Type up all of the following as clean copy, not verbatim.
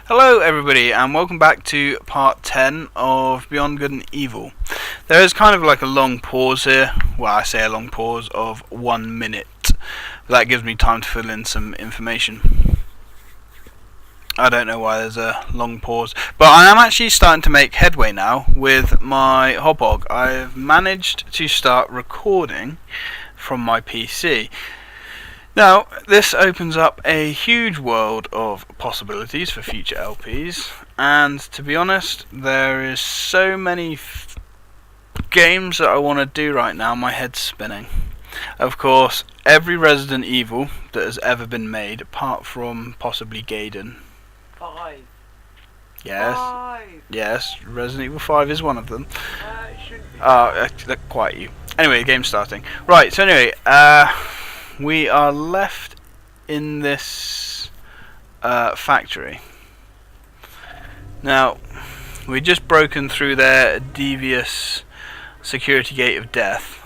Hello everybody and welcome back to part 10 of Beyond Good and Evil. There is kind of like a long pause here. Well, I say a long pause of 1 minute. That gives me time to fill in some information. I don't know why there's a long pause, but I am actually starting to make headway now with my hobog. I've managed to start recording from my PC. Now, this opens up a huge world of possibilities for future LPs, and to be honest, there is so many games that I want to do right now, my head's spinning. Of course, every Resident Evil that has ever been made, apart from possibly Gaiden. 5. Yes. 5. Yes, Resident Evil 5 is one of them. It should be. Quite you. Anyway, the game's starting. Right, so anyway, we are left in this factory. Now, we've just broken through their devious security gate of death.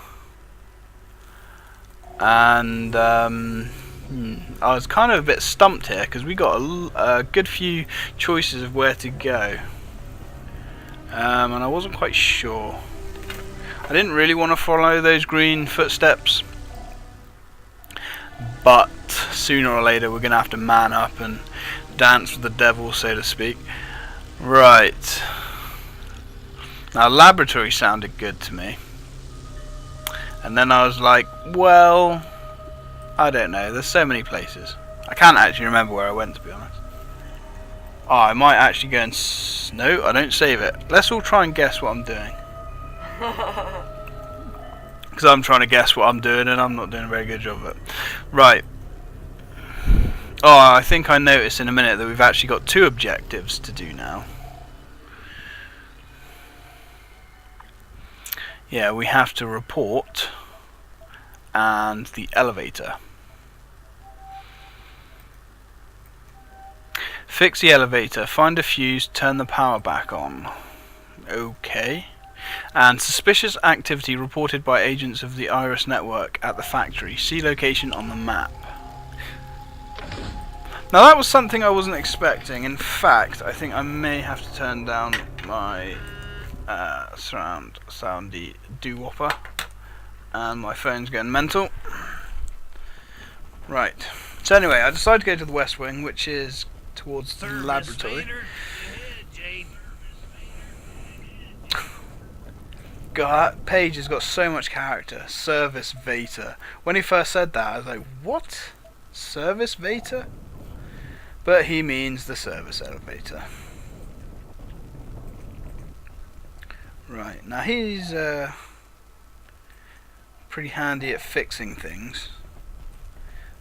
And I was kind of a bit stumped here because we got a good few choices of where to go. And I wasn't quite sure. I didn't really want to follow those green footsteps. But sooner or later we're going to have to man up and dance with the devil, so to speak. Right. Now, laboratory sounded good to me. And then I was like, well, I don't know. There's so many places. I can't actually remember where I went, to be honest. Oh, I might actually go and... No, I don't save it. Let's all try and guess what I'm doing. Because I'm trying to guess what I'm doing and I'm not doing a very good job of it. Right. Oh, I think I noticed in a minute that we've actually got 2 objectives to do now. Yeah, we have to report and the elevator. Fix the elevator, find a fuse, turn the power back on. Okay. And suspicious activity reported by agents of the Iris network at the factory. See location on the map. Now that was something I wasn't expecting. In fact, I think I may have to turn down my surround soundy doo-wopper. And my phone's going mental. Right. So anyway, I decided to go to the West Wing, which is towards the laboratory. God, Paige has got so much character. Service Vader. When he first said that, I was like, what? Service Vader? But he means the service elevator. Right, now he's pretty handy at fixing things.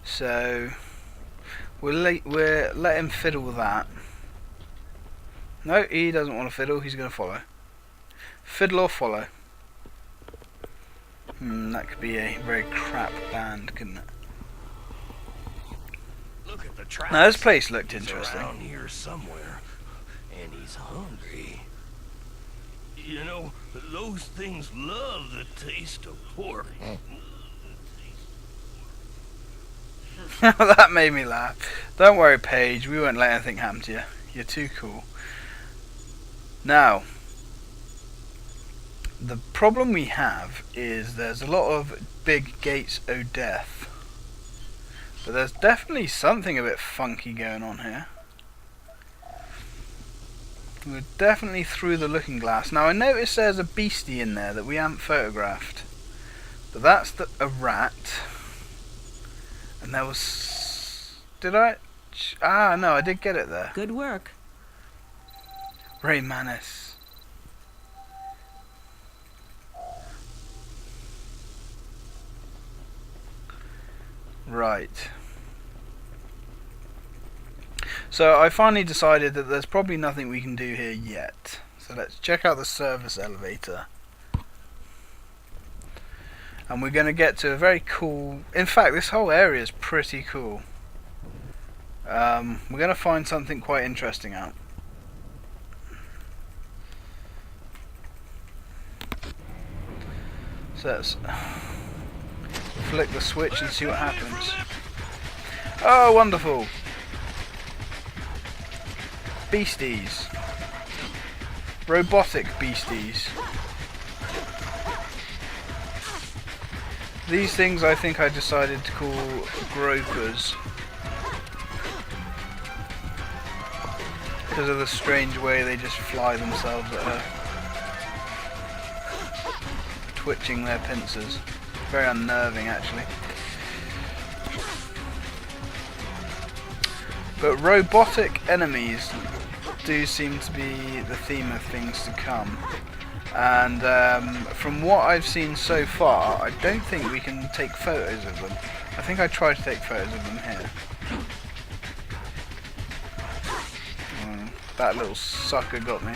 So, we'll let him fiddle with that. No, he doesn't want to fiddle, he's going to follow. Fiddle or follow. That could be a very crap band, couldn't it? Look at the tracks. Now this place looked He's interesting. around here somewhere, and he's hungry. You know, those things love the taste of pork. That made me laugh. Don't worry, Paige, we won't let anything happen to you. You're too cool. Now, the problem we have is there's a lot of big gates o' death. But there's definitely something a bit funky going on here. We're definitely through the looking glass. Now I noticed there's a beastie in there that we haven't photographed. But that's a rat. And there was... Did I? Ah, no, I did get it there. Good work. Ray Manis. Right. So I finally decided that there's probably nothing we can do here yet. So let's check out the service elevator. And we're going to get to a very cool... In fact, this whole area is pretty cool. We're going to find something quite interesting out. So let's flick the switch and see what happens. Oh, wonderful! beasties. Robotic beasties. These things I think I decided to call gropers because of the strange way they just fly themselves at her, twitching their pincers. Very unnerving actually. But robotic enemies do seem to be the theme of things to come. And from what I've seen so far, I don't think we can take photos of them. I think I tried to take photos of them here. That little sucker got me.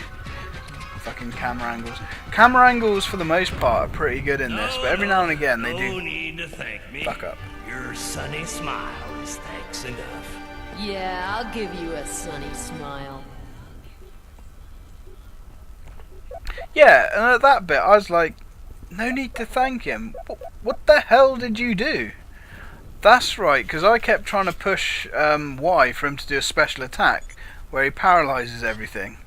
Fucking camera angles. Camera angles for the most part are pretty good in this, but every now and again they do need to thank me. fuck up. Your sunny smile is thanks enough. Yeah, I'll give you a sunny smile. Yeah, and at that bit I was like, no need to thank him. What the hell did you do? That's right, because I kept trying to push Y for him to do a special attack where he paralyzes everything.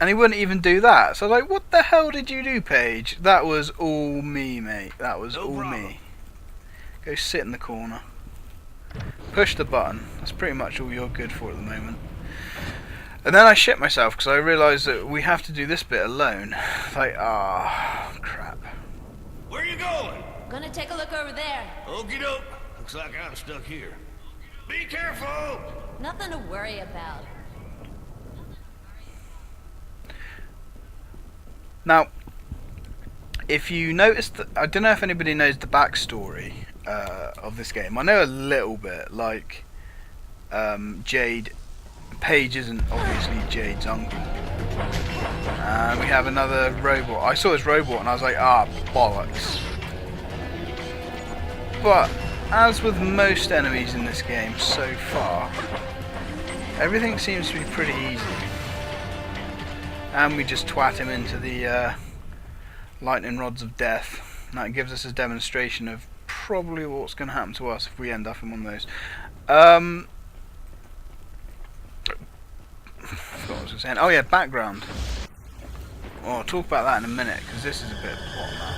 And he wouldn't even do that. So I was like, what the hell did you do, Paige? That was all me, mate. That was all me. Go sit in the corner. Push the button. That's pretty much all you're good for at the moment. And then I shit myself because I realised that we have to do this bit alone. Like, crap. Where you going? Gonna take a look over there. Okie doke. Looks like I'm stuck here. Be careful! Nothing to worry about. Now, if you noticed, I don't know if anybody knows the backstory of this game. I know a little bit, like Jade. Paige isn't obviously Jade's uncle. We have another robot. I saw this robot and I was like, bollocks. But, as with most enemies in this game so far, everything seems to be pretty easy. And we just twat him into the lightning rods of death. And that gives us a demonstration of probably what's going to happen to us if we end up in one of those. I forgot what I was saying. Oh yeah, background. Oh, I'll talk about that in a minute because this is a bit plot now.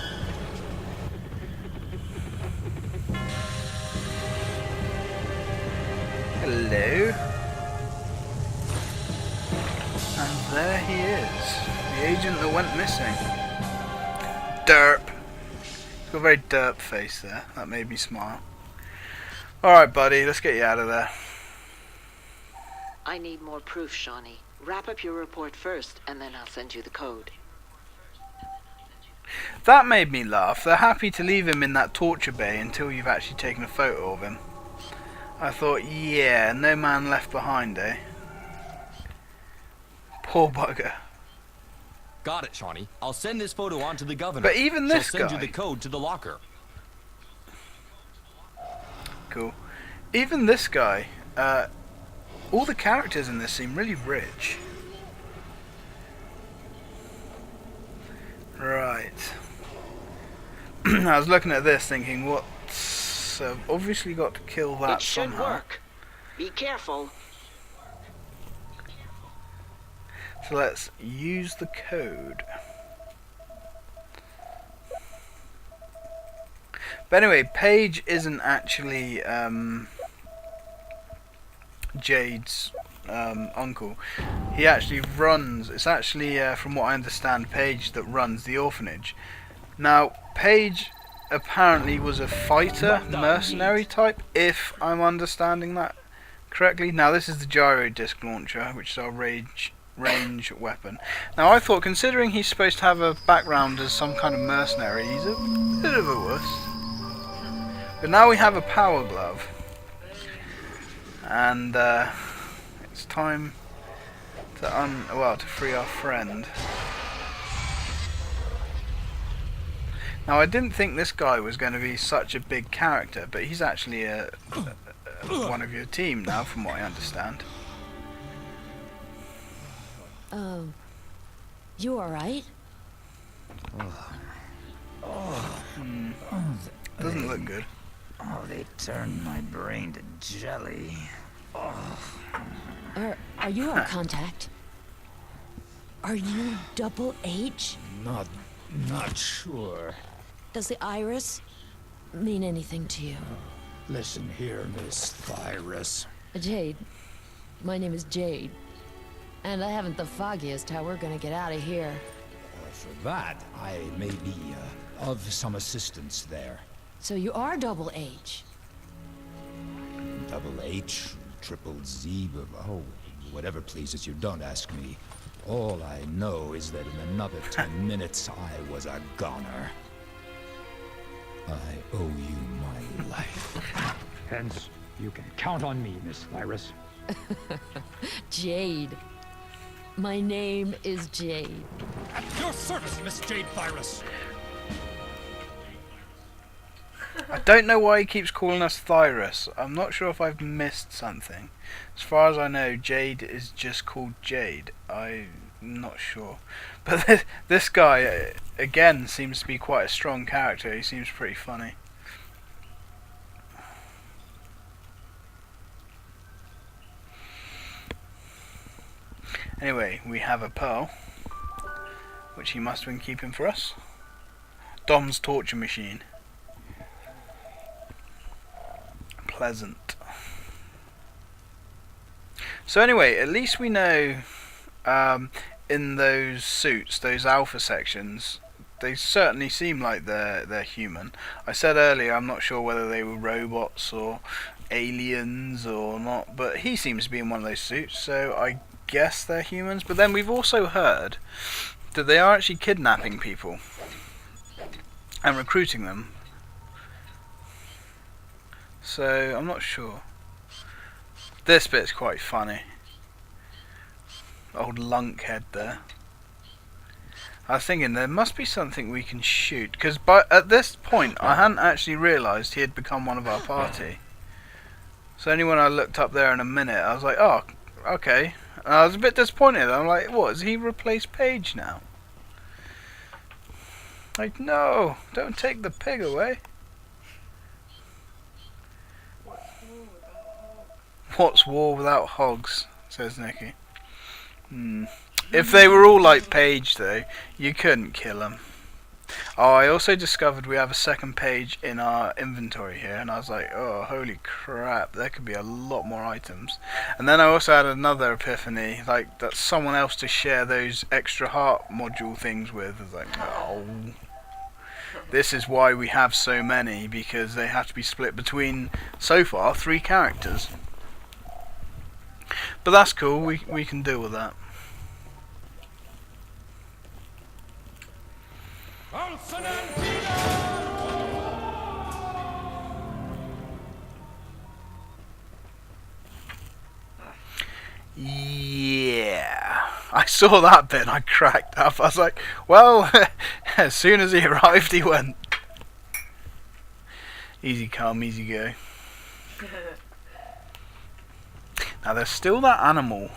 Hello. And there he is, the agent that went missing. Derp. He's got a very derp face there. That made me smile. Alright, buddy, let's get you out of there. I need more proof, Shawnee. Wrap up your report first, and then I'll send you the code. That made me laugh. They're happy to leave him in that torture bay until you've actually taken a photo of him. I thought, yeah, no man left behind, eh? Poor bugger. Got it, Shawnee. I'll send this photo on to the governor. But even this She'll send guy. you the code to the locker. Cool. Even this guy, all the characters in this seem really rich. Right. I was looking at this thinking, what's... obviously got to kill that It should somehow. work. Be careful. So let's use the code. But anyway, Paige isn't actually Jade's uncle. He actually runs, it's actually from what I understand, Paige that runs the orphanage. Now, Paige apparently was a fighter, mercenary type, if I'm understanding that correctly. Now this is the gyro disc launcher, which is our range weapon. Now I thought, considering he's supposed to have a background as some kind of mercenary, he's a bit of a wuss. But now we have a power glove. And it's time to free our friend. Now I didn't think this guy was going to be such a big character, but he's actually one of your team now, from what I understand. You alright? Doesn't look good. Oh, they turned my brain to jelly. Oh. Are you our contact? Are you Double H? Not sure. Does the iris mean anything to you? Listen here, Miss Thyris. Jade. My name is Jade. And I haven't the foggiest how we're gonna get out of here. For that, I may be of some assistance there. So you are Double H. Double H, triple Z, oh, whatever pleases you, don't ask me. All I know is that in another 10 minutes, I was a goner. I owe you my life. Hence, you can count on me, Miss Thyris. Jade. My name is Jade. At your service, Miss Jade Thyris. I don't know why he keeps calling us Thyris. I'm not sure if I've missed something. As far as I know, Jade is just called Jade. I'm not sure. But this guy, again, seems to be quite a strong character. He seems pretty funny. Anyway, we have a pearl, which he must have been keeping for us. Dom's torture machine. Pleasant. So anyway, at least we know in those suits, those alpha sections, they certainly seem like they're human. I said earlier I'm not sure whether they were robots or aliens or not, but he seems to be in one of those suits, so I guess they're humans. But then we've also heard that they are actually kidnapping people and recruiting them. So I'm not sure. This bit's quite funny. Old lunkhead there. I was thinking there must be something we can shoot, because at this point I hadn't actually realised he had become one of our party. So only when I looked up there in a minute I was like, oh, okay. And I was a bit disappointed. I'm like, what, has he replaced Paige now? Like, no, don't take the pig away. What's war without hogs, says Nicky. If they were all like Paige though, you couldn't kill them. Oh, I also discovered we have a second page in our inventory here, and I was like, oh, holy crap, there could be a lot more items. And then I also had another epiphany, like that's someone else to share those extra heart module things with. I was like, oh. This is why we have so many, because they have to be split between, so far, 3 characters. But that's cool, we can deal with that. Yeah, I saw that bit and I cracked up. I was like, well, as soon as he arrived he went. Easy come, easy go. Now there's still that animal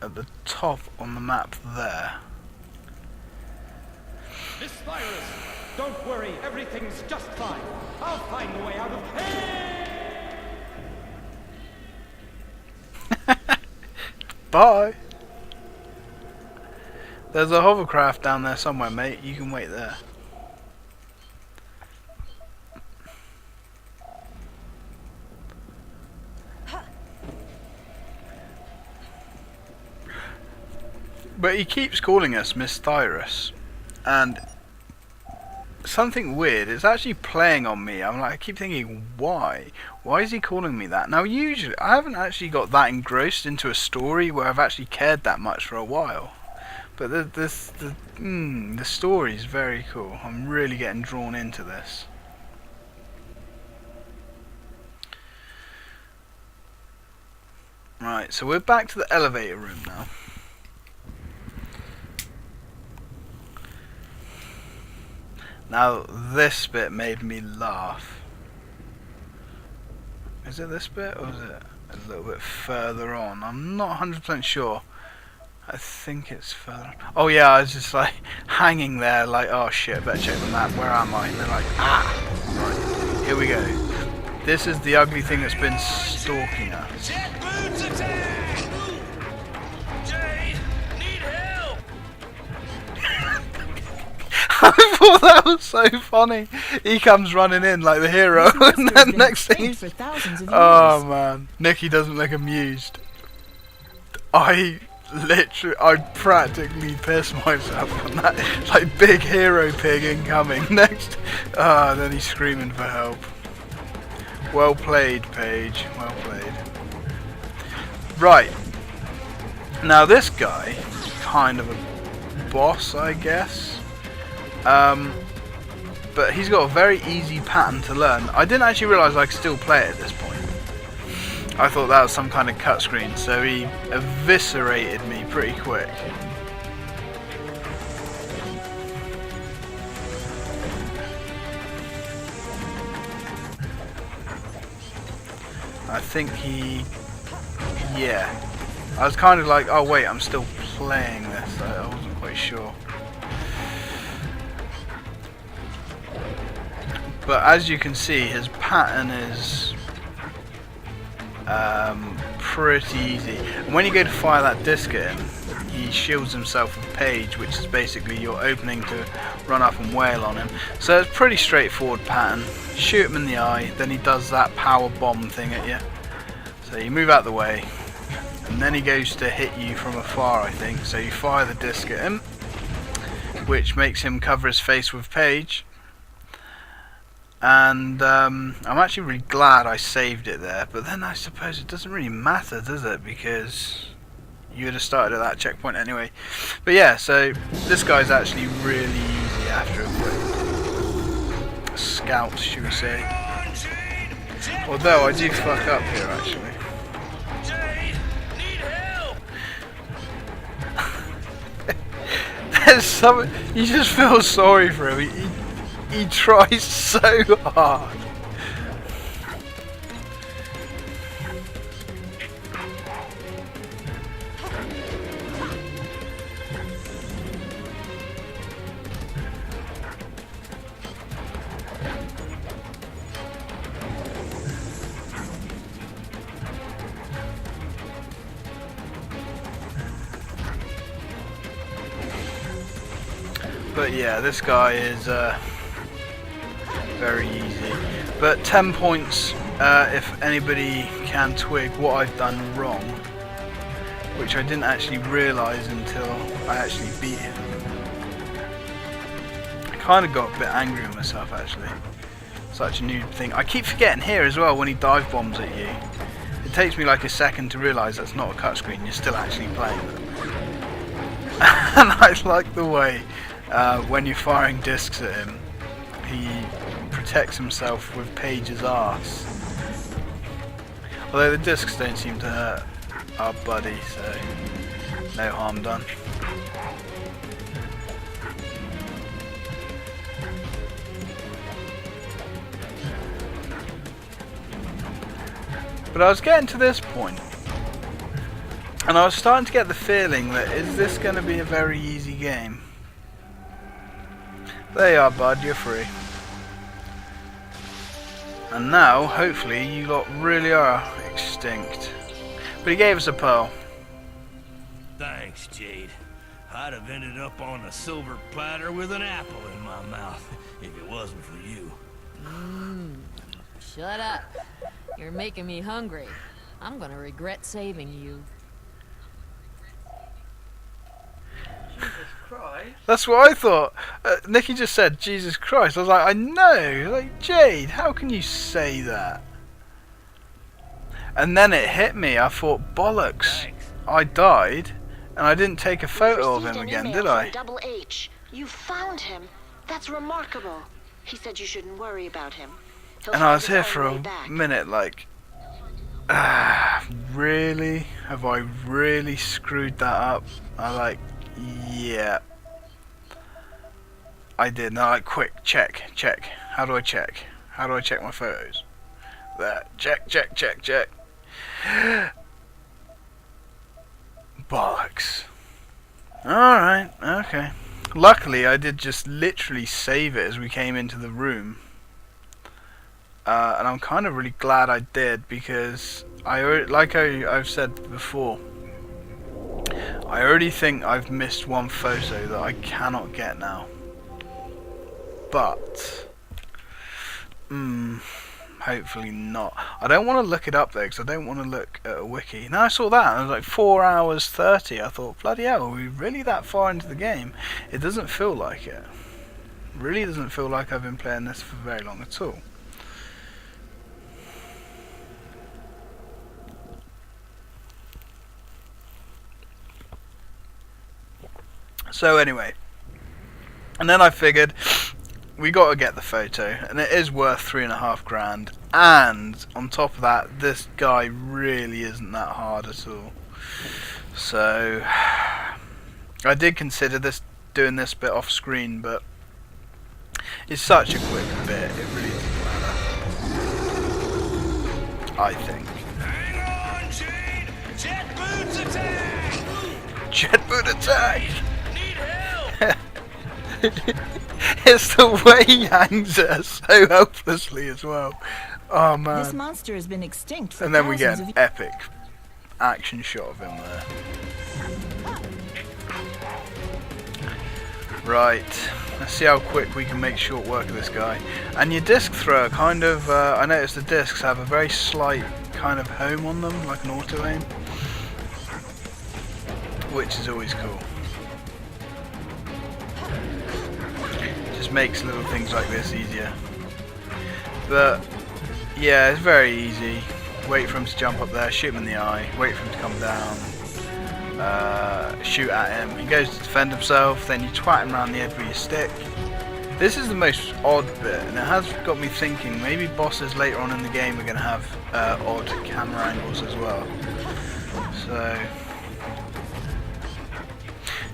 at the top on the map there. Miss Thyris, don't worry, everything's just fine. I'll find a way out of here. Bye. There's a hovercraft down there somewhere, mate. You can wait there. But he keeps calling us Miss Thyris, and something weird, it's actually playing on me. I'm like, I keep thinking, why is he calling me that? Now usually I haven't actually got that engrossed into a story where I've actually cared that much for a while, but the story is very cool. I'm really getting drawn into this. Right, so we're back to the elevator room now. Now this bit made me laugh. Is it this bit or is it a little bit further on? I'm not 100% sure. I think it's further on. Oh yeah, I was just like hanging there like, oh shit, better check the map, where am I? And they're like, ah! Right, here we go. This is the ugly thing that's been stalking us. thought that was so funny. He comes running in like the hero, and then next thing, For thousands of oh years. man, Nikki doesn't look amused. I practically pissed myself on that, like big hero pig incoming next. Then he's screaming for help. Well played, Paige. Well played. Right. Now this guy, kind of a boss, I guess. But he's got a very easy pattern to learn. I didn't actually realise I could still play it at this point. I thought that was some kind of cut screen, so he eviscerated me pretty quick. I think yeah. I was kind of like, oh wait, I'm still playing this. I wasn't quite sure. But as you can see, his pattern is pretty easy. And when you go to fire that disc at him, he shields himself with Page, which is basically your opening to run up and wail on him. So it's a pretty straightforward pattern. Shoot him in the eye, then he does that power bomb thing at you. So you move out the way, and then he goes to hit you from afar, I think. So you fire the disc at him, which makes him cover his face with Page. And I'm actually really glad I saved it there, but then I suppose it doesn't really matter, does it? Because you would have started at that checkpoint anyway. But yeah, so this guy's actually really easy after a quick scout, should we say. Although I do fuck up here actually. There's some, you just feel sorry for him. He tries so hard. But yeah, this guy is very easy. But 10 points if anybody can twig what I've done wrong, which I didn't actually realise until I actually beat him. I kind of got a bit angry with myself actually. Such a noob thing. I keep forgetting here as well when he dive bombs at you. It takes me like a second to realise that's not a cut screen, you're still actually playing them. And I like the way when you're firing discs at him, he protects himself with Page's arse. Although the discs don't seem to hurt our buddy, so no harm done. But I was getting to this point, and I was starting to get the feeling that is this going to be a very easy game? There you are, bud, you're free. And now, hopefully, you lot really are extinct. But he gave us a pearl. Thanks, Jade. I'd have ended up on a silver platter with an apple in my mouth if it wasn't for you. Shut up. You're making me hungry. I'm gonna regret saving you. That's what I thought. Nikki just said, Jesus Christ. I was like, I know. Like, Jade, how can you say that? And then it hit me. I thought, bollocks. Thanks. I died, and I didn't take a photo of him again, did I? Double H. You found him. That's remarkable. He said you shouldn't worry about him. And I was here for a minute, like, really? Have I really screwed that up? I like, yeah. I did. Now, like, quick, check. How do I check? How do I check my photos? There. Check. Bollocks. Alright, okay. Luckily, I did just literally save it as we came into the room. And I'm kind of really glad I did, because I've said before, I already think I've missed one photo that I cannot get now. but hopefully not. I don't want to look it up though, because I don't want to look at a wiki. Now I saw that and it was like 4 hours 30. I thought, bloody hell, are we really that far into the game? It doesn't feel like it. Really doesn't feel like I've been playing this for very long at all. So anyway, and then I figured we got to get the photo, and it is worth $3.5 grand. And on top of that, this guy really isn't that hard at all. So I did consider doing this bit off screen, but it's such a quick bit, it really doesn't matter, I think. Hang on, Jade! Jet boots attack! Jet boot attack! Need help! It's the way he hangs her so helplessly as well. Oh man. This monster has been extinct for And then we get thousands an of epic action shot of him there. Right, let's see how quick we can make short work of this guy. And your disc thrower kind of, I noticed the discs have a very slight kind of home on them, like an auto aim, which is always cool. Just makes little things like this easier. But yeah, it's very easy. Wait for him to jump up there, shoot him in the eye, wait for him to come down. Shoot at him. He goes to defend himself, then you twat him around the head with your stick. This is the most odd bit, and it has got me thinking maybe bosses later on in the game are going to have odd camera angles as well. So,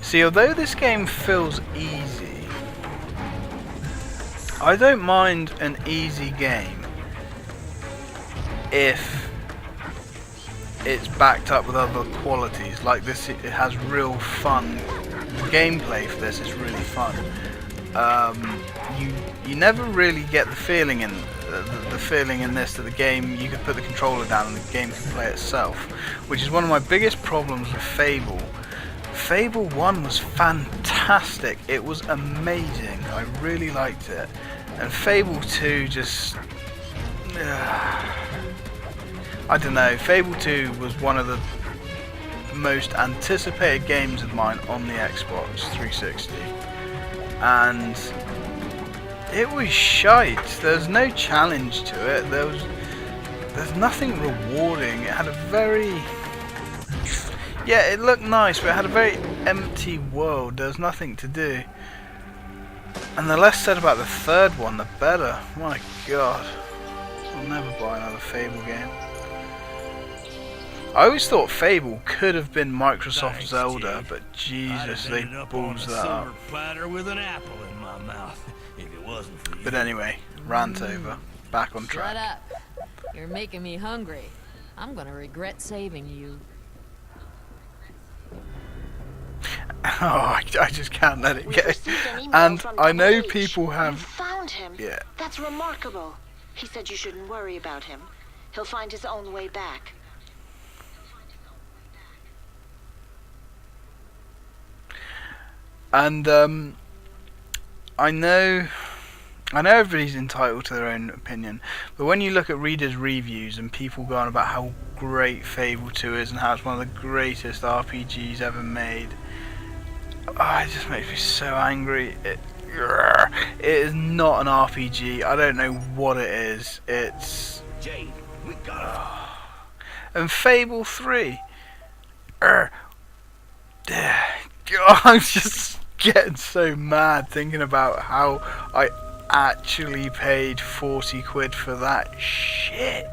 see, although this game feels easy, I don't mind an easy game if it's backed up with other qualities. Like this, it has real fun. The gameplay for this is really fun. You never really get the feeling in this that the game, you could put the controller down and the game can play itself, which is one of my biggest problems with Fable. Fable 1 was fantastic. It was amazing. I really liked it. And Fable 2 just I don't know, Fable 2 was one of the most anticipated games of mine on the Xbox 360, and it was shite. There's no challenge to it, there's nothing rewarding. It had a very, yeah, it looked nice, but it had a very empty world. There was nothing to do, and the less said about the third one, the better. My god, I'll never buy another Fable game. I always thought Fable could have been Microsoft Thanks, Zelda, Jake. but Jesus, they I'd have ended up balls on a that silver up. platter with an apple in my mouth if it wasn't for you. But anyway, rant over. Back on Shut track. up. You're making me hungry. I'm gonna regret saving you. Oh, I just can't let it We go. received an email And from I know Double H. people You have. found him. Yeah. That's remarkable. He said you shouldn't worry about him. He'll find his own way back. And I know everybody's entitled to their own opinion, but when you look at readers' reviews and people going about how great Fable 2 is and how it's one of the greatest RPGs ever made, it just makes me so angry. It is not an RPG. I don't know what it is. It's Jade, we gotta. and Fable 3. God, I'm just getting so mad thinking about how I actually paid 40 quid for that shit.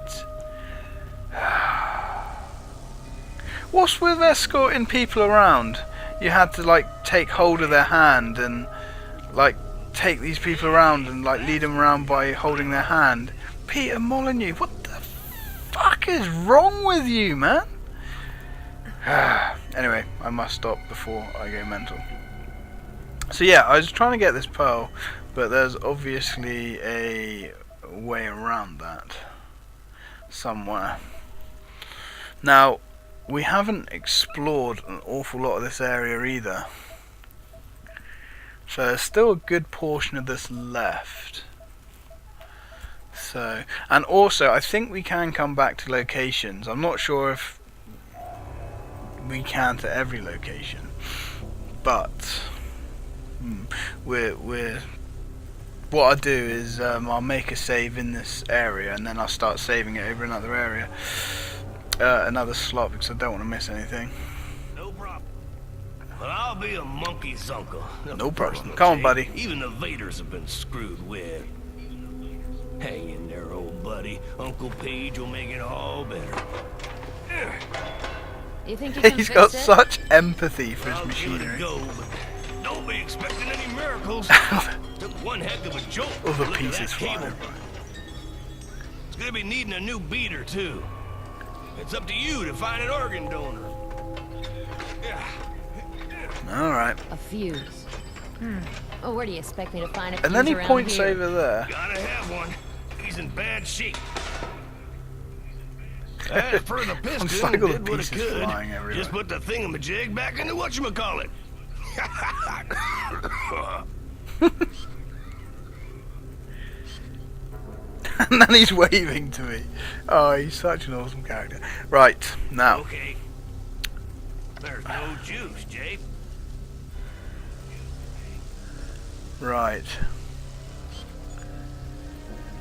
What's with escorting people around? You had to like take hold of their hand and like take these people around and like lead them around by holding their hand. Peter Molyneux, what the fuck is wrong with you, man? Anyway, I must stop before I go mental. So yeah, I was trying to get this pearl, but there's obviously a way around that somewhere. Now, we haven't explored an awful lot of this area either. So there's still a good portion of this left. So, and also I think we can come back to locations. I'm not sure if we can to every location, but we're what I'll do is I'll make a save in this area, and then I'll start saving it over another area, another slot, because I don't want to miss anything. No problem. But I'll be a monkey's uncle. No problem. Come on, buddy. Even the Vaders have been screwed with. Hang in there, old buddy. Uncle Page will make it all better. You think you can He's fix got it? such empathy for his I'll give it a machinery. go, but don't be expecting any miracles. Took one heck of a jolt. All the Look at pieces that flying cable. everywhere. It's gonna be needing a new beater too. It's up to you to find an organ donor. Alright. A fuse. Oh, where do you expect me to find a fuse And then he around points here? over there. Gotta have one. He's in bad shape. As for the piston, It's like all the did what it pieces could. flying everywhere. Just put the thingamajig back into whatchamacallit. And then he's waving to me. Oh, he's such an awesome character. Right, now. Okay. There's no juice, Jake. Right.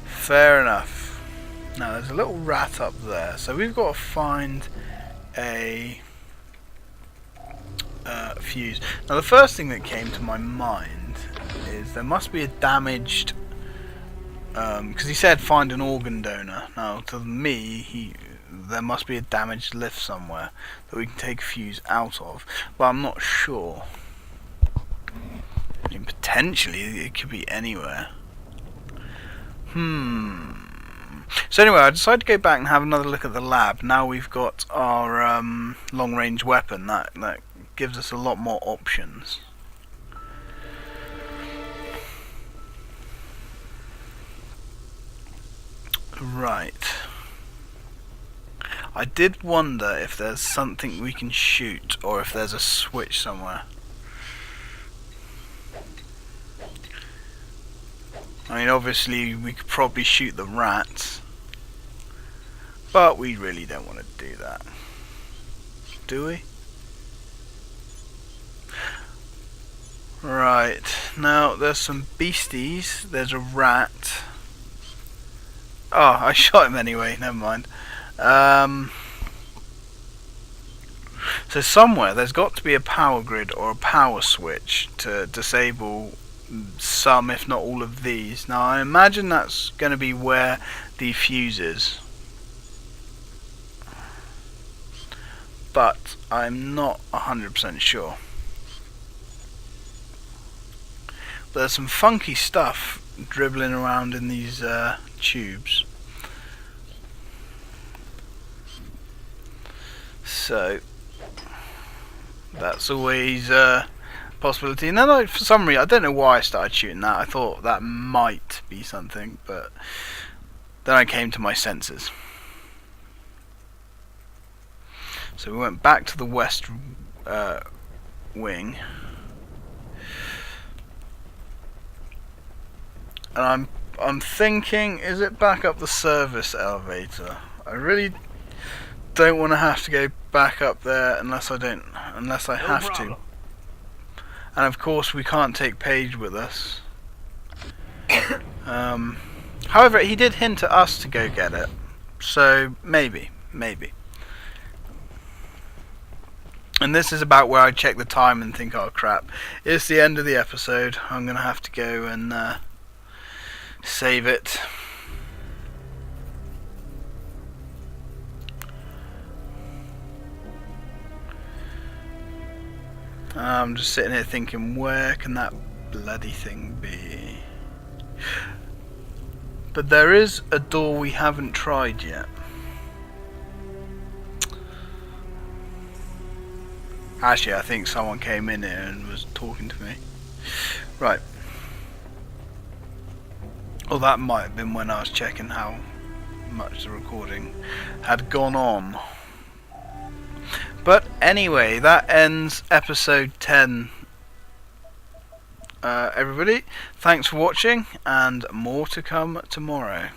Fair enough. Now, there's a little rat up there. So we've got to find a fuse. Now, the first thing that came to my mind is there must be a damaged... because he said find an organ donor. Now, to me, there must be a damaged lift somewhere that we can take a fuse out of. But I'm not sure. I mean, potentially, it could be anywhere. So anyway, I decided to go back and have another look at the lab. Now we've got our long-range weapon. That gives us a lot more options. Right. I did wonder if there's something we can shoot, or if there's a switch somewhere. I mean, obviously we could probably shoot the rats, but we really don't want to do that, do we? Right, now there's some beasties. There's a rat. Oh, I shot him anyway, never mind. So somewhere there's got to be a power grid or a power switch to disable some, if not all of these. Now I imagine that's going to be where the fuse is, but I'm not 100% sure. There's some funky stuff dribbling around in these tubes. So that's always a possibility. And then for some reason, I don't know why I started shooting that. I thought that might be something, but then I came to my senses. So we went back to the west wing. And I'm thinking, is it back up the service elevator? I really don't want to have to go back up there unless I have to. And of course we can't take Paige with us. However, he did hint at us to go get it, so maybe. And this is about where I check the time and think, oh crap, it's the end of the episode. I'm gonna have to go and save it. I'm just sitting here thinking, where can that bloody thing be? But there is a door we haven't tried yet. Actually, I think someone came in here and was talking to me. Right. Well, that might have been when I was checking how much the recording had gone on. But anyway, that ends episode 10 everybody, thanks for watching, and more to come tomorrow.